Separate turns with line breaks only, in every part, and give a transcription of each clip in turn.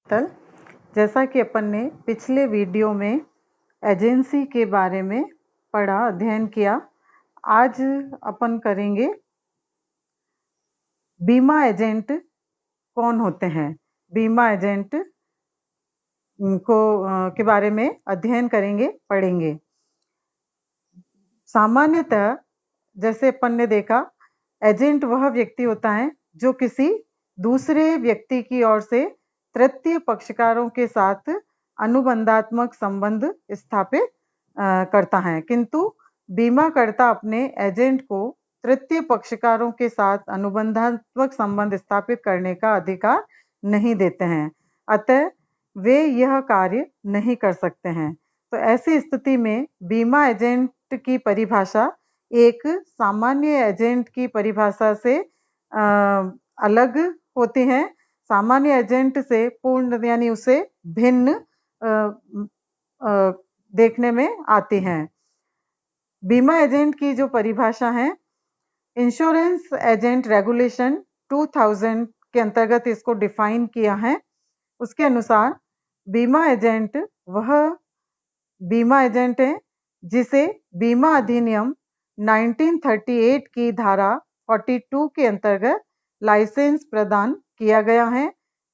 तल जैसा कि अपन ने पिछले वीडियो में एजेंसी के बारे में पढ़ा, अध्ययन किया, आज अपन करेंगे बीमा एजेंट कौन होते हैं। बीमा एजेंट के बारे में अध्ययन करेंगे, पढ़ेंगे। सामान्यतः जैसे अपन ने देखा, एजेंट वह व्यक्ति होता है जो किसी दूसरे व्यक्ति की ओर से तृतीय पक्षकारों के साथ अनुबंधात्मक संबंध स्थापित करता है, किंतु बीमाकर्ता अपने एजेंट को तृतीय पक्षकारों के साथ अनुबंधात्मक संबंध स्थापित करने का अधिकार नहीं देते हैं, अतः वे यह कार्य नहीं कर सकते हैं। तो ऐसी स्थिति में बीमा एजेंट की परिभाषा एक सामान्य एजेंट की परिभाषा से अलग होती है। सामान्य एजेंट से पूर्ण यानी उसे भिन्न देखने में आती हैं। बीमा एजेंट की जो परिभाषा है, इंश्योरेंस एजेंट रेगुलेशन 2000 के अंतर्गत इसको डिफाइन किया है। उसके अनुसार बीमा एजेंट वह बीमा एजेंट है जिसे बीमा अधिनियम 1938 की धारा 42 के अंतर्गत लाइसेंस प्रदान किया गया है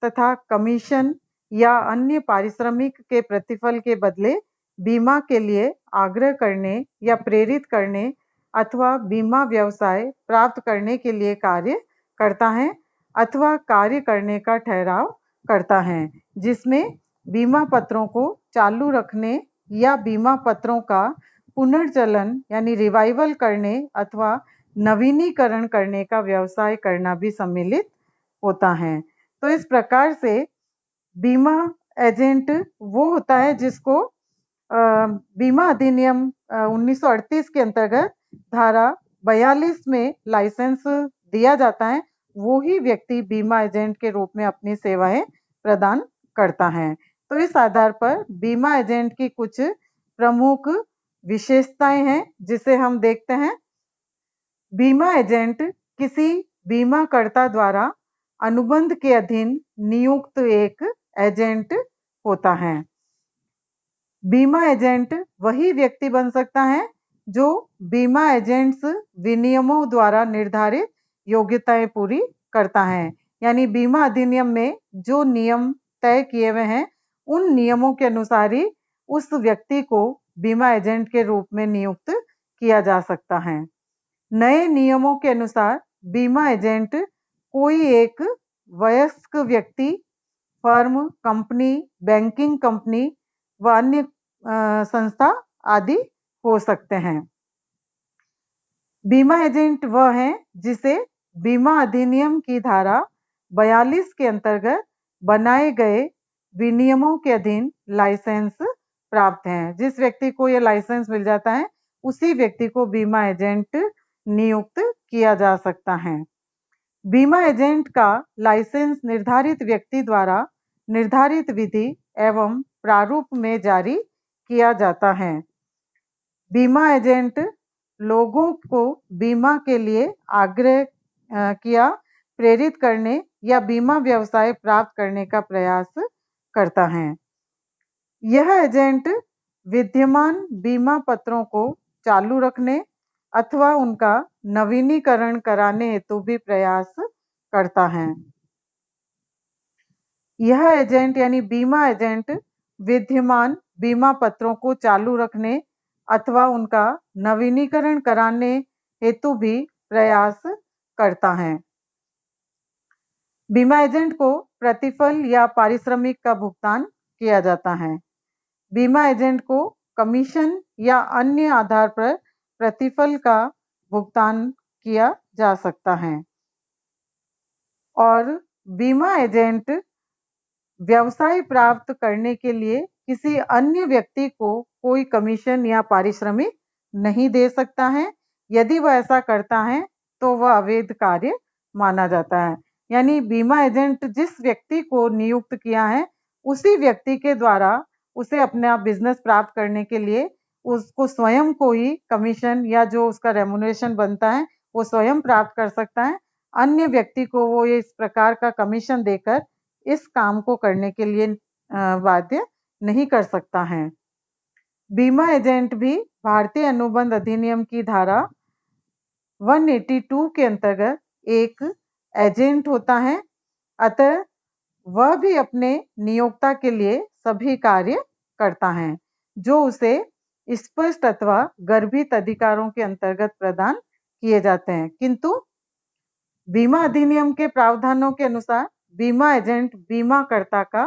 तथा कमीशन या अन्य पारिश्रमिक के प्रतिफल के बदले बीमा के लिए आग्रह करने या प्रेरित करने अथवा बीमा व्यवसाय प्राप्त करने के लिए कार्य करता है अथवा कार्य करने का ठहराव करता है, जिसमें बीमा पत्रों को चालू रखने या बीमा पत्रों का पुनर्चलन यानी रिवाइवल करने अथवा नवीनीकरण करने का व्यवसाय करना भी सम्मिलित होता है। तो इस प्रकार से बीमा एजेंट वो होता है जिसको बीमा अधिनियम 1938 के अंतर्गत धारा 42 में लाइसेंस दिया जाता है, वो ही व्यक्ति बीमा एजेंट के रूप में अपनी सेवाएं प्रदान करता है। तो इस आधार पर बीमा एजेंट की कुछ प्रमुख विशेषताएं हैं जिसे हम देखते हैं। बीमा एजेंट किसी बीमाकर्ता द्वारा अनुबंध के अधीन नियुक्त एक एजेंट होता है। बीमा एजेंट वही व्यक्ति बन सकता है जो बीमा एजेंट्स विनियमों द्वारा निर्धारित योग्यताएं पूरी करता है, यानी बीमा अधिनियम में जो नियम तय किए हुए हैं उन नियमों के अनुसार ही उस व्यक्ति को बीमा एजेंट के रूप में नियुक्त किया जा सकता है। नए नियमों के अनुसार बीमा एजेंट कोई एक वयस्क व्यक्ति, फर्म, कंपनी, बैंकिंग कंपनी व अन्य संस्था आदि हो सकते हैं। बीमा एजेंट वह है जिसे बीमा अधिनियम की धारा 42 के अंतर्गत बनाए गए विनियमों के अधीन लाइसेंस प्राप्त है। जिस व्यक्ति को यह लाइसेंस मिल जाता है उसी व्यक्ति को बीमा एजेंट नियुक्त किया जा सकता है। बीमा एजेंट का लाइसेंस निर्धारित व्यक्ति द्वारा निर्धारित विधि एवं प्रारूप में जारी किया जाता है। बीमा एजेंट लोगों को बीमा के लिए आग्रह किया, प्रेरित करने या बीमा व्यवसाय प्राप्त करने का प्रयास करता है। यह एजेंट विद्यमान बीमा पत्रों को चालू रखने अथवा उनका नवीनीकरण कराने हेतु भी प्रयास करता है। यह एजेंट यानी बीमा एजेंट विद्यमान बीमा पत्रों को चालू रखने अथवा उनका नवीनीकरण कराने हेतु भी प्रयास करता है। बीमा एजेंट को प्रतिफल या पारिश्रमिक का भुगतान किया जाता है। बीमा एजेंट को कमीशन या अन्य आधार पर प्रतिफल का भुगतान किया जा सकता है। और बीमा एजेंट व्यवसाय प्राप्त करने के लिए किसी अन्य व्यक्ति को कोई कमीशन या पारिश्रमिक नहीं दे सकता है। यदि वह ऐसा करता है तो वह अवैध कार्य माना जाता है। यानी बीमा एजेंट जिस व्यक्ति को नियुक्त किया है उसी व्यक्ति के द्वारा उसे अपना बिजनेस प्राप्त करने के लिए उसको स्वयं को ही कमीशन या जो उसका रेम्युनरेशन बनता है वो स्वयं प्राप्त कर सकता है। अन्य व्यक्ति को वो इस प्रकार का कमीशन देकर इस काम को करने के लिए बाध्य नहीं कर सकता है। बीमा एजेंट भी भारतीय अनुबंध अधिनियम की धारा 182 के अंतर्गत एक एजेंट होता है, अतः वह भी अपने नियोक्ता के लिए सभी कार्य करता है जो उसे स्पष्ट अथवा गर्भित अधिकारों के अंतर्गत प्रदान किए जाते हैं। किंतु बीमा अधिनियम के प्रावधानों के अनुसार बीमा एजेंट बीमाकर्ता का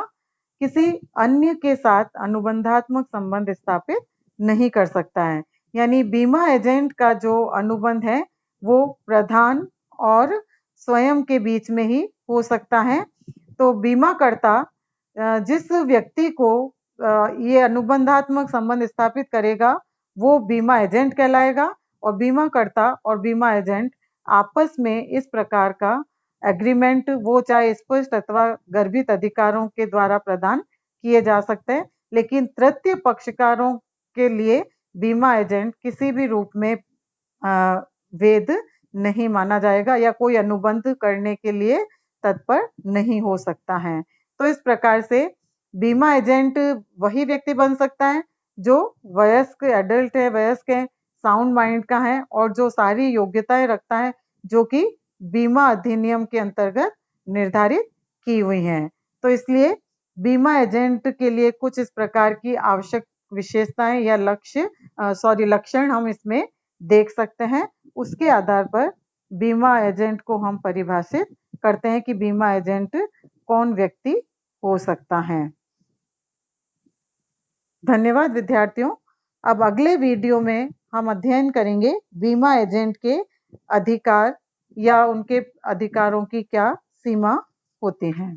किसी अन्य के साथ अनुबंधात्मक संबंध स्थापित नहीं कर सकता है। यानी बीमा एजेंट का जो अनुबंध है वो प्रधान और स्वयं के बीच में ही हो सकता है। तो बीमाकर्ता जिस व्यक्ति को ये अनुबंधात्मक संबंध स्थापित करेगा वो बीमा एजेंट कहलाएगा, और बीमाकर्ता और बीमा एजेंट आपस में इस प्रकार का एग्रीमेंट वो चाहे स्पष्ट अथवा गर्भित अधिकारों के द्वारा प्रदान किए जा सकते हैं, लेकिन तृतीय पक्षकारों के लिए बीमा एजेंट किसी भी रूप में वैध नहीं माना जाएगा या कोई अनुबंध करने के लिए तत्पर नहीं हो सकता है। तो इस प्रकार से बीमा एजेंट वही व्यक्ति बन सकता है जो वयस्क एडल्ट है, वयस्क है, साउंड माइंड का है और जो सारी योग्यताएं रखता है जो कि बीमा अधिनियम के अंतर्गत निर्धारित की हुई हैं। तो इसलिए बीमा एजेंट के लिए कुछ इस प्रकार की आवश्यक विशेषताएं या लक्षण हम इसमें देख सकते हैं। उसके आधार पर बीमा एजेंट को हम परिभाषित करते हैं कि बीमा एजेंट कौन व्यक्ति हो सकता है। धन्यवाद विद्यार्थियों। अब अगले वीडियो में हम अध्ययन करेंगे बीमा एजेंट के अधिकार या उनके अधिकारों की क्या सीमा होती है।